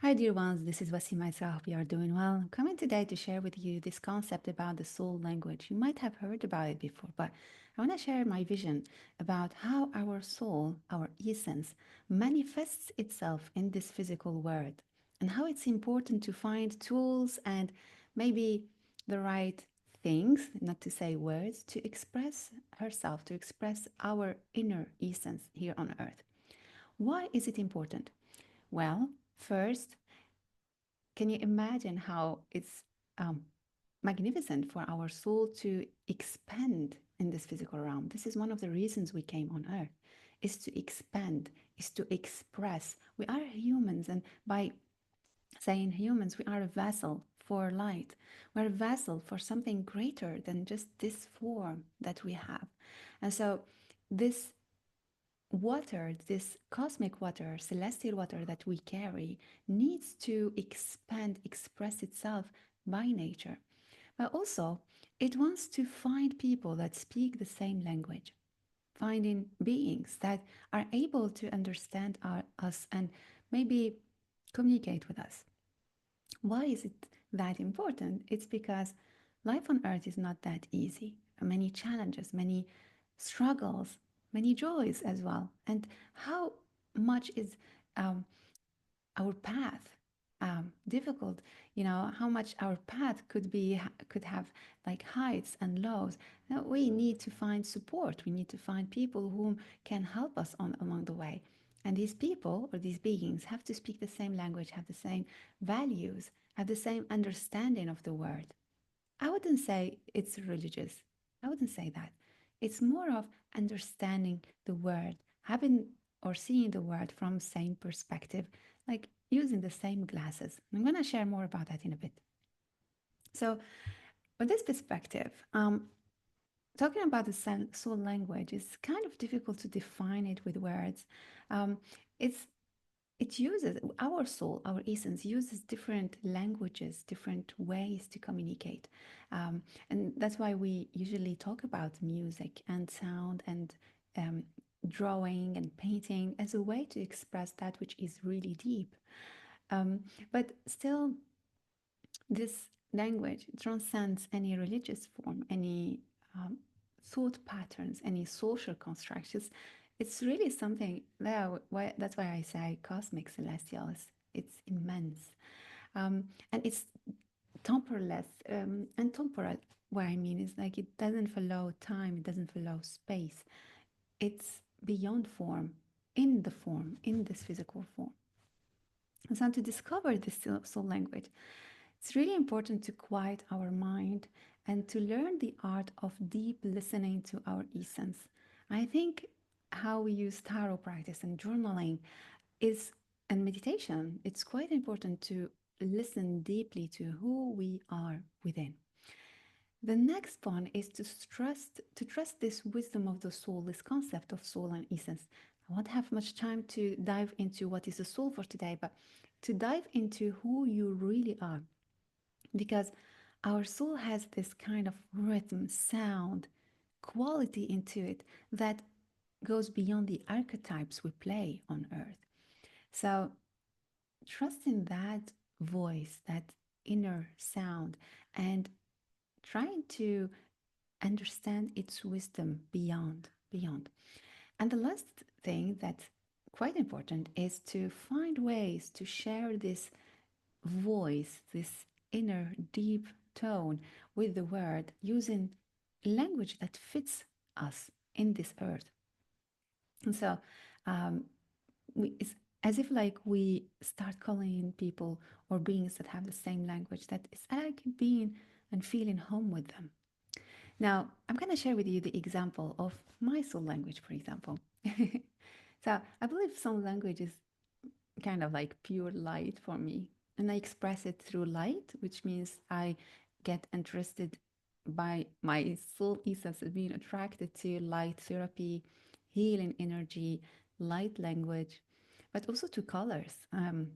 Hi, dear ones. This is Ouassima Issrae. I hope you are doing well. I'm coming today to share with you this concept about the soul language. You might have heard about it before, but I want to share my vision about how our soul, our essence, manifests itself in this physical world and how it's important to find tools and maybe the right things, not to say words, to express herself, to express our inner essence here on earth. Why is it important? Well, first, can you imagine how it's um, magnificent for our soul to expand in this physical realm? This is one of the reasons we came on earth, is to expand, is to express. We are humans, and by saying humans, we are a vessel for light. We're a vessel for something greater than just this form that we have. And so this water, this cosmic water, celestial water that we carry, needs to expand, express itself by nature. But also, it wants to find people that speak the same language, finding beings that are able to understand us and maybe communicate with us. Why is it that important? It's because life on earth is not that easy. Many challenges, many struggles, many joys as well. And how much is um, our path difficult? You know, how much our path could have like heights and lows. Now, we need to find support. We need to find people who can help us on along the way. And these people or these beings have to speak the same language, have the same values, have the same understanding of the world. I wouldn't say it's religious. I wouldn't say that. It's more of understanding the word, having or seeing the word from same perspective, like using the same glasses. I'm going to share more about that in a bit. So, with this perspective, talking about the soul language is kind of difficult to define it with words. Um, it's it uses our soul, our essence uses different languages, different ways to communicate. And that's why we usually talk about music and sound and um, drawing and painting as a way to express that which is really deep. But still, this language transcends any religious form, any um, thought patterns, any social constructions. It's really something that's why I say cosmic celestial. It's immense. And it's temporaless and temporal. What I mean is like it doesn't follow time, it doesn't follow space. It's beyond form, in the form, in this physical form. And so to discover this soul language, it's really important to quiet our mind and to learn the art of deep listening to our essence. I think how we use tarot practice and journaling is and meditation, it's quite important to listen deeply to who we are within. The next one is to trust this wisdom of the soul, this concept of soul and essence. I won't have much time to dive into what is the soul for today, but to dive into who you really are, because our soul has this kind of rhythm, sound, quality into it that goes beyond the archetypes we play on earth. So, trusting that voice, that inner sound, and trying to understand its wisdom beyond. And the last thing that's quite important is to find ways to share this voice, this inner deep tone with the word using language that fits us in this earth. And so um, it's as if like we start calling in people or beings that have the same language that is like being and feeling home with them. Now, I'm going to share with you the example of my soul language, for example. So I believe soul language is kind of like pure light for me. And I express it through light, which means I get interested by my soul essence of being attracted to light therapy, healing energy, light language, but also to colors. And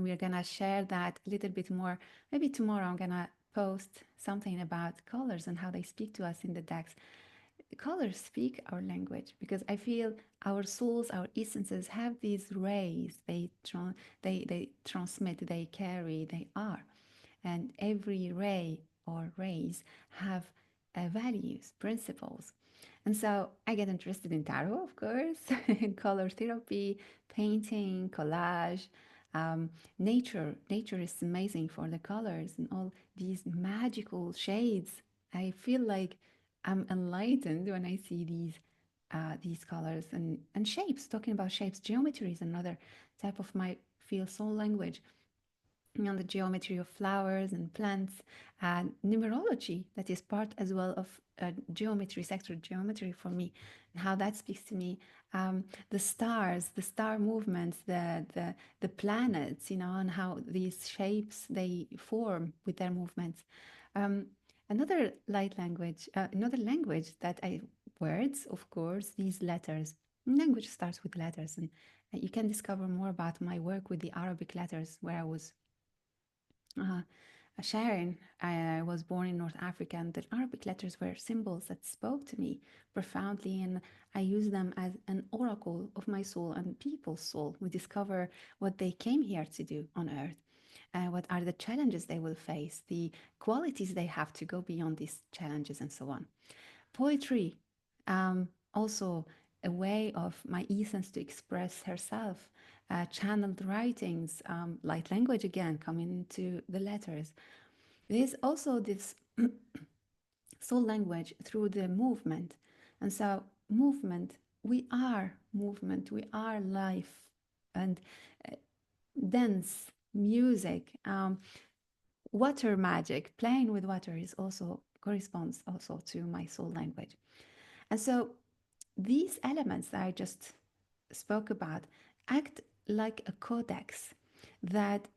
we're gonna share that a little bit more. Maybe tomorrow I'm gonna post something about colors and how they speak to us in the decks. colors speak our language because I feel our souls, our essences have these rays. They transmit, they carry, they are, and every ray or rays have values, principles. And so I get interested in tarot, of course, in color therapy, painting, collage, nature. Nature is amazing for the colors and all these magical shades. I feel like I'm enlightened when I see these colors and shapes. Talking about shapes, geometry is another type of my feel soul language. The geometry of flowers and plants, and numerology that is part as well of geometry, sacred geometry for me, and how that speaks to me. The stars, the star movements, the planets, and how these shapes they form with their movements. Um, another light language, another language that I words, of course, these letters. Language starts with letters, and you can discover more about my work with the Arabic letters, where I was uh, Sharon. I was born in North Africa, and the Arabic letters were symbols that spoke to me profoundly, and I use them as an oracle of my soul and people's soul. We discover what they came here to do on earth, what are the challenges they will face, the qualities they have to go beyond these challenges, and so on. Poetry, also a way of my essence to express herself. Channeled writings, light language again, coming into the letters. There's also this soul language through the movement. And so, movement, we are life. And dance, music, water magic, playing with water is also corresponds also to my soul language. And so, these elements that I just spoke about act like a codex that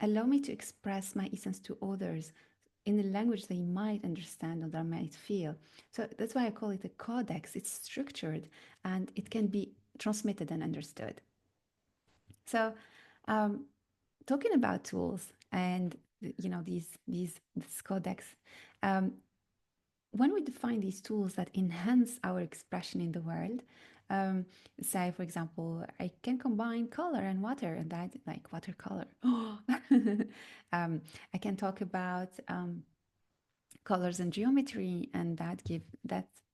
allow me to express my essence to others in a language they might understand or they might feel. So that's why I call it a codex. It's structured and it can be transmitted and understood. So, um, talking about tools and these this codex, um, when we define these tools that enhance our expression in the world, um, say for example, I can combine color and water, and that like watercolor. I can talk about colors and geometry, and that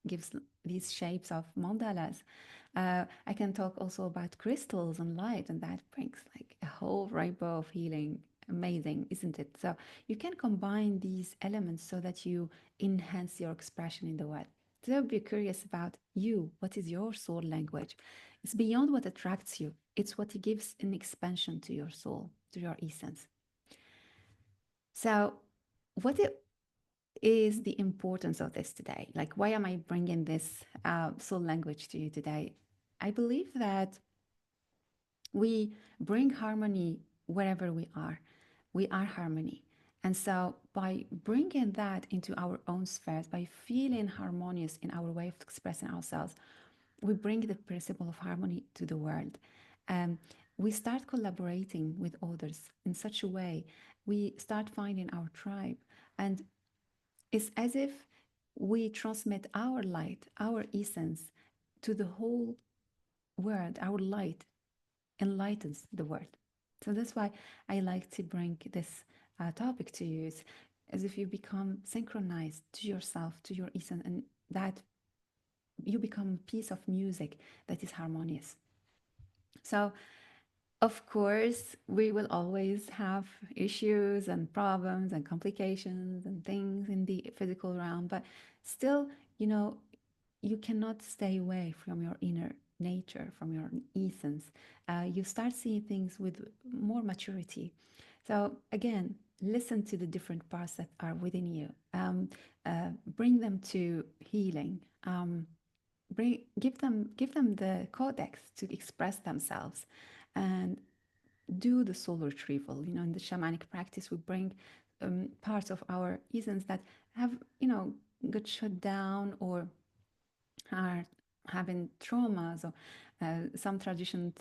gives these shapes of mandalas. I can talk also about crystals and light, and that brings like a whole rainbow of healing. Amazing, isn't it? So you can combine these elements so that you enhance your expression in the world. So be curious about you. What is your soul language? It's beyond what attracts you. It's what gives an expansion to your soul, to your essence. So, what is the importance of this today? Like, why am I bringing this soul language to you today? I believe that we bring harmony wherever we are. We are harmony. And so, by bringing that into our own spheres, by feeling harmonious in our way of expressing ourselves, we bring the principle of harmony to the world. Um, we start collaborating with others in such a way. We start finding our tribe. And it's as if we transmit our light, our essence to the whole world. Our light enlightens the world. So that's why I like to bring this topic to you. It's as if you become synchronized to yourself, to your essence, and that you become a piece of music that is harmonious. So, of course, we will always have issues and problems and complications and things in the physical realm, but still, you know, you cannot stay away from your inner nature, from your essence. You start seeing things with more maturity. So, again, listen to the different parts that are within you, bring them to healing. Give them the codex to express themselves, and do the soul retrieval. In the shamanic practice, we bring parts of our essence that have got shut down or are having traumas, or some traditions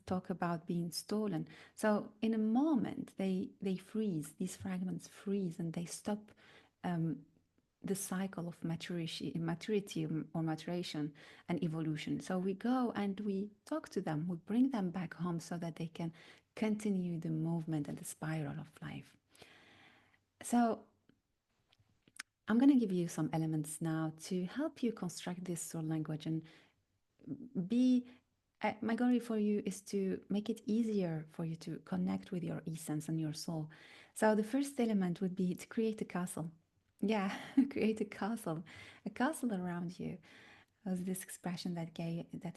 talk about being stolen. So in a moment they freeze, these fragments freeze, and they stop the cycle of maturity or maturation and evolution. So we go and we talk to them, we bring them back home so that they can continue the movement and the spiral of life. So I'm going to give you some elements now to help you construct this soul language and be. My goal for you is to make it easier for you to connect with your essence and your soul. So the first element would be to create a castle. Yeah, create a castle around you. Was this expression that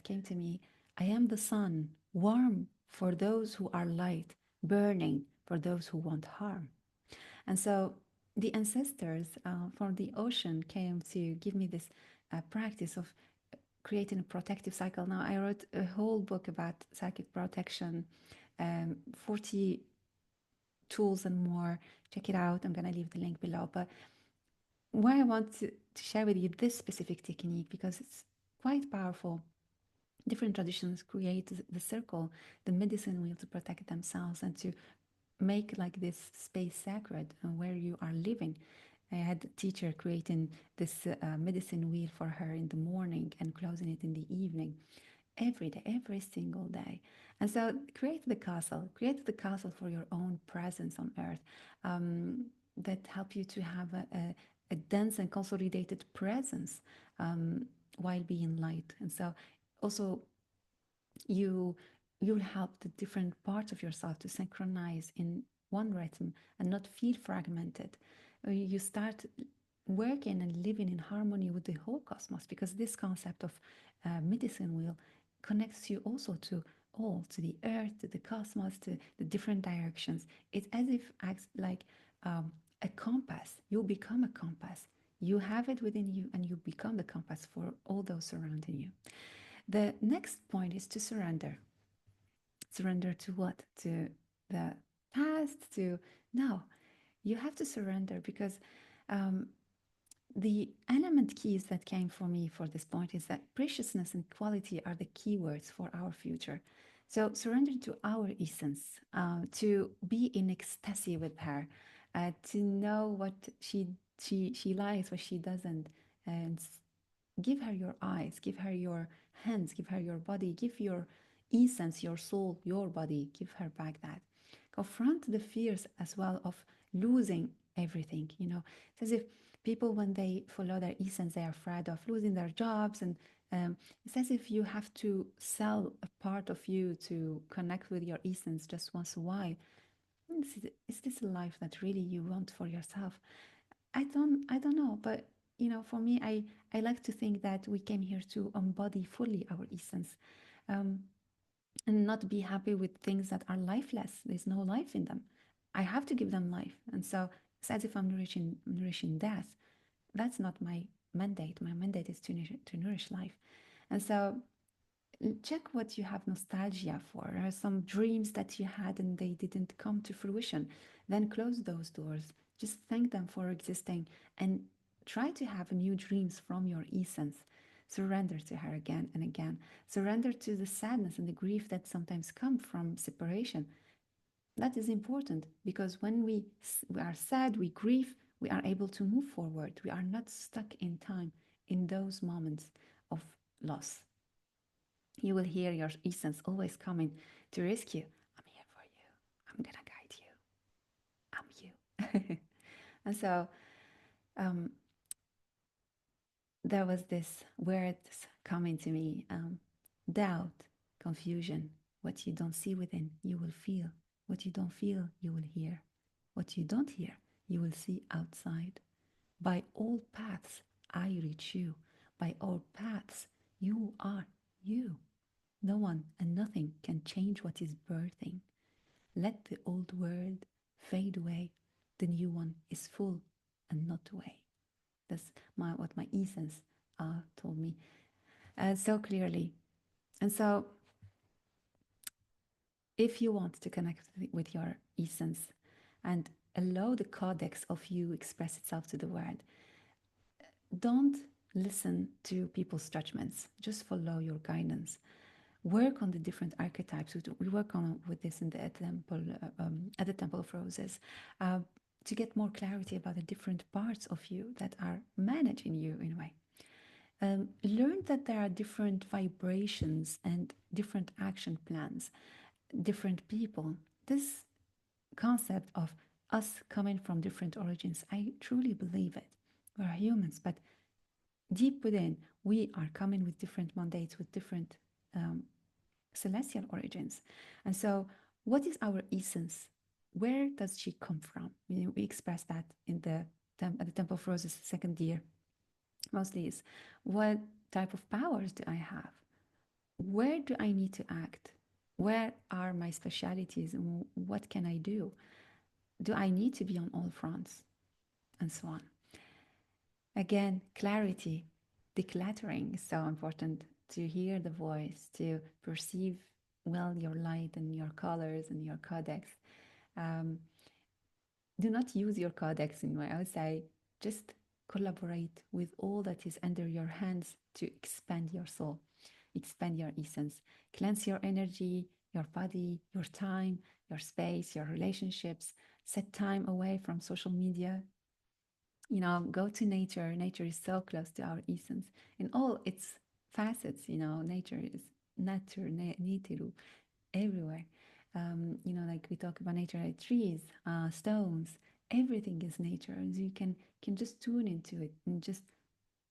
came to me. I am the sun, warm for those who are light, burning for those who want harm. And so the ancestors from the ocean came to give me this practice of creating a protective cycle. Now, I wrote a whole book about psychic protection, 40 tools and more. Check it out. I'm going to leave the link below. But why I want to share with you this specific technique, because it's quite powerful. Different traditions create the circle, the medicine wheel to protect themselves and to make like this space sacred where you are living. I had a teacher creating this medicine wheel for her in the morning and closing it in the evening, every day, every single day. And so create the castle for your own presence on earth, that help you to have a dense and consolidated presence while being light. And so also you you'll help the different parts of yourself to synchronize in one rhythm and not feel fragmented. You start working and living in harmony with the whole cosmos, because this concept of medicine wheel connects you also to all, to the earth, to the cosmos, to the different directions. It's as if acts like a compass. You become a compass. You have it within you and you become the compass for all those surrounding you. The next point is to surrender. Surrender to what? To the past, to no. You have to surrender because um, the element keys that came for me for this point is that preciousness and quality are the keywords for our future. So surrender to our essence, to be in ecstasy with her, to know what she likes, what she doesn't, and give her your eyes, give her your hands, give her your body, give your essence, your soul, your body, give her back that. Confront the fears as well of losing everything. It's as if people, when they follow their essence, they are afraid of losing their jobs. And it's as if you have to sell a part of you to connect with your essence just once a while. Is this a life that really you want for yourself? I don't know, but for me, I like to think that we came here to embody fully our essence, um, and not be happy with things that are lifeless. There's no life in them. I have to give them life, and so it's as if I'm nourishing death. That's not my mandate. My mandate is to nourish life, and so check what you have nostalgia for. There are some dreams that you had and they didn't come to fruition. Then close those doors. Just thank them for existing and try to have new dreams from your essence. Surrender to her again and again. Surrender to the sadness and the grief that sometimes come from separation. That is important because when we are sad, we grieve, we are able to move forward. We are not stuck in time in those moments of loss. You will hear your essence always coming to rescue. I'm here for you. I'm gonna guide you. I'm you. And so um, there was this words coming to me: doubt, confusion. What you don't see within, you will feel. What you don't feel, you will hear. What you don't hear, you will see outside. By all paths, I reach you. By all paths, you are you. No one and nothing can change what is birthing. Let the old world fade away. The new one is full and not away. That's what my essence told me so clearly. And so, if you want to connect with your essence and allow the codex of you express itself to the world, don't listen to people's judgments. Just follow your guidance. Work on the different archetypes. We work on with this in the at the Temple of Roses. to get more clarity about the different parts of you that are managing you in a way. Learn that there are different vibrations and different action plans, different people. This concept of us coming from different origins, I truly believe it. We're humans, but deep within, we are coming with different mandates, with different um, celestial origins. And so, what is our essence? Where does she come from? We express that in the at the Temple of Roses, second year, mostly is what type of powers do I have? Where do I need to act? Where are my specialities and what can I do? Do I need to be on all fronts? And so on. Again, clarity, decluttering is so important to hear the voice, to perceive well your light and your colors and your codex. Um, do not use your codex in a way. I would say just collaborate with all that is under your hands to expand your soul, expand your essence, cleanse your energy, your body, your time, your space, your relationships. Set time away from social media. Go to nature. Nature is so close to our essence in all its facets. Nature is nature, nitiru, everywhere. Like we talk about nature, like trees, stones, everything is nature. And you can just tune into it and just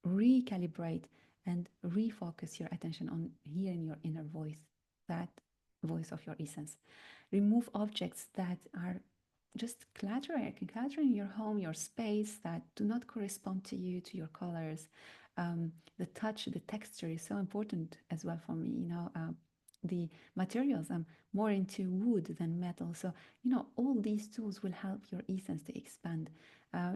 recalibrate and refocus your attention on hearing your inner voice, that voice of your essence. Remove objects that are just cluttering your home, your space that do not correspond to you, to your colors. The touch, the texture is so important as well for me. The materials. I'm more into wood than metal. So, all these tools will help your essence to expand.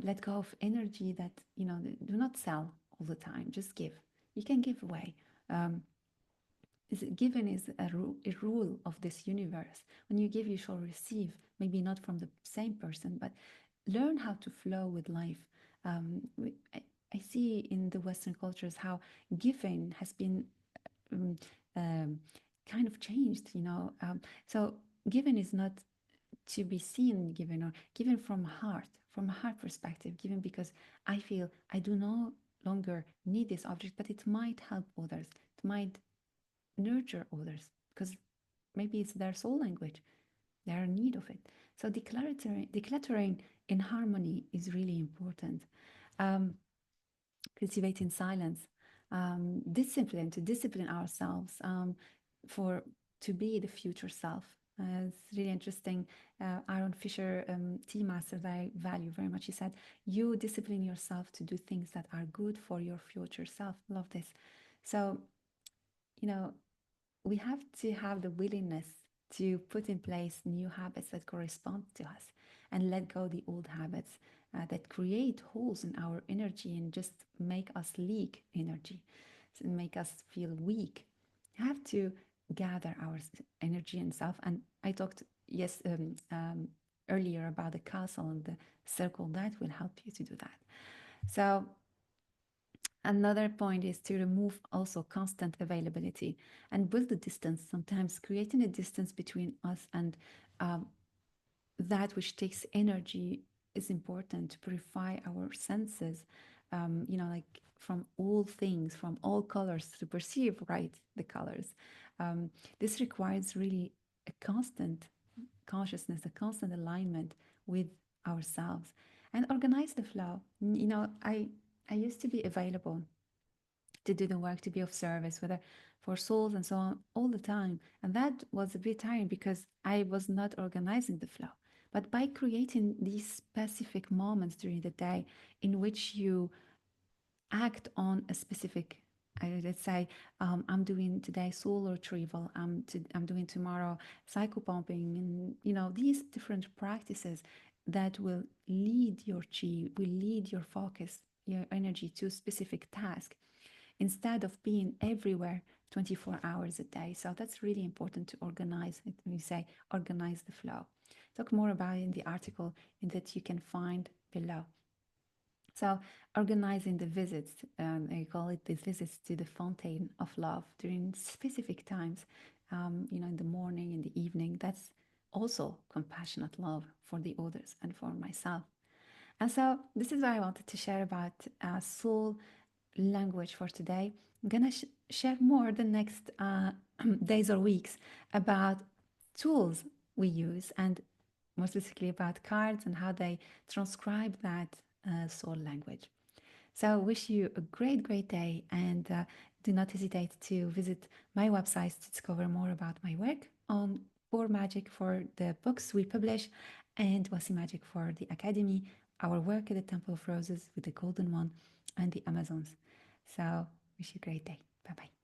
Let go of energy that, do not sell all the time. Just give. You can give away. Um, Given is a rule of this universe. When you give, you shall receive. Maybe not from the same person, but learn how to flow with life. I see in the Western cultures how giving has been um, um, kind of changed. So giving is not to be seen given or given from a heart perspective, given because I feel I do no longer need this object, but it might help others. It might nurture others because maybe it's their soul language. They are in need of it. So decluttering in harmony is really important. Um, Cultivating silence, to discipline ourselves for to be the future self. It's really interesting. Aaron Fisher, tea master that I value very much, he said, "You discipline yourself to do things that are good for your future self." Love this. So, you know, we have to have the willingness to put in place new habits that correspond to us and let go the old habits that create holes in our energy and just make us leak energy and make us feel weak. You have to gather our energy and self. And I talked earlier about the castle and the circle that will help you to do that. So another point is to remove also constant availability and build a distance, sometimes creating a distance between us and um, that which takes energy is important to purify our senses, like from all things, from all colors, to perceive right the colors. This requires really a constant consciousness, a constant alignment with ourselves and organize the flow. I used to be available to do the work, to be of service, whether for souls and so on, all the time. And that was a bit tiring because I was not organizing the flow. But by creating these specific moments during the day in which you act on a specific, let's say, I'm doing today soul retrieval, I'm doing tomorrow psychopumping, and these different practices that will lead your chi, will lead your focus, your energy to a specific task instead of being everywhere 24 hours a day. So that's really important to organize it. When you say organize the flow, talk more about it in the article that you can find below. So organizing the visits, I call it the visits to the fountain of love during specific times, in the morning, in the evening. That's also compassionate love for the others and for myself. And so this is what I wanted to share about soul language for today. I'm gonna share more the next days or weeks about tools we use, and more specifically about cards and how they transcribe that soul language. So, wish you a great, great day, and do not hesitate to visit my website to discover more about my work on Pour Magic for the books we publish, and Wasi Magic for the Academy, our work at the Temple of Roses with the Golden One and the Amazons. So, wish you a great day. Bye bye.